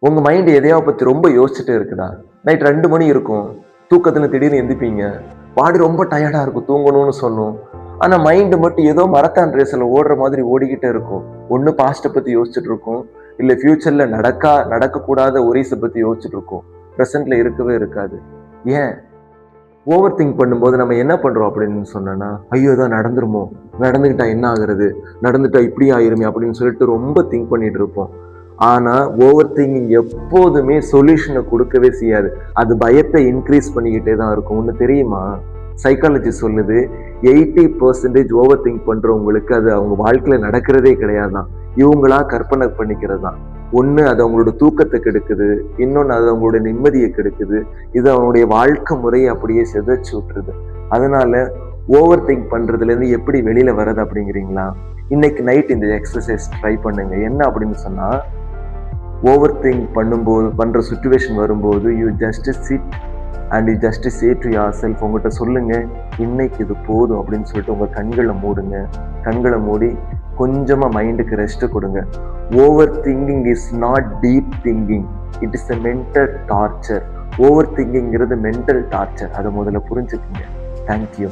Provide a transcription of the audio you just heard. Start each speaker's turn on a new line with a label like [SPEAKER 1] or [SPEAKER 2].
[SPEAKER 1] உங்க மைண்ட் எதையாவது பத்தி ரொம்ப யோசிச்சுட்டே இருக்குதா? நைட் 2 மணி இருக்கும். தூக்கத்துல திடீர்னு எந்திப்பீங்க. பாடி ரொம்ப டயர்டா இருக்கும். தூங்கணும்னு சொல்லும். ஆனா மைண்ட் மட்டும் ஏதோ மரத்தான் ரேஸ்ல ஓடுற மாதிரி ஓடிக்கிட்டே இருக்கும். ஒண்ணு பாஸ்ட்ட பத்தி யோசிச்சுட்டு இருக்கும். இல்ல ஃபியூச்சர்ல நடக்கக்கூடாத ஒரீஸ பத்தி யோசிச்சுட்டு இருக்கும். பிரசன்ட்ல இருக்கவே இருக்காது. ஏன்? ஓவர் திங்க் பண்ணும்போது நம்ம என்ன பண்றோம் அப்படின்னு சொன்னோம்னா, ஐயோ! ஏதோ நடந்துருமோ? நடந்துக்கிட்டா என்ன ஆகுறது? நடந்துட்டா இப்படி ஆயிருமே அப்படின்னு சொல்லிட்டு ரொம்ப திங்க் பண்ணிட்டு இருப்போம். ஆனா, ஓவர் திங்கிங் எப்போதுமே சொல்யூஷன குடுக்கவே செய்யாது. அது பயத்த இன்கிரீஸ் பண்ணிக்கிட்டே தான் இருக்கும். ஒண்ணு தெரியுமா? சைக்காலஜி சொல்லுது, 80% ஓவர் திங்க் பண்றவங்களுக்கு அது அவங்க வாழ்க்கையில நடக்கிறதே கிடையாதாம். இவங்களா கற்பனை பண்ணிக்கிறது தான். ஒண்ணு அது அவங்களோட தூக்கத்த கெடுக்குது. இன்னொன்னு அது அவங்களோட நிம்மதிய கெடுக்குது. இது அவனுடைய வாழ்க்கை முறைய அப்படியே சிதைச்சு விட்டுருது. அதனால ஓவர் திங்க் பண்றதுலேருந்து எப்படி வெளியில வர்றது அப்படிங்கிறீங்களா? இன்னைக்கு நைட் இந்த எக்ஸர்சைஸ் ட்ரை பண்ணுங்க. என்ன அப்படின்னு சொன்னா, ஓவர் திங்க் பண்ற சிச்சுவேஷன் வரும்போது, you just sit and you just say to your self, உங்ககிட்ட சொல்லுங்க, இன்னைக்கு இது போதும் அப்படின்னு சொல்லிட்டு உங்க கண்களை மூடுங்க. கண்களை மூடி கொஞ்சமா மைண்டுக்கு ரெஸ்ட் கொடுங்க. Over thinking is not deep thinking, it is a mental torture. Over திங்கிங்கிறது மென்டல் டார்ச்சர். அதை முதல்ல புரிஞ்சுக்குங்க. தேங்க்யூ.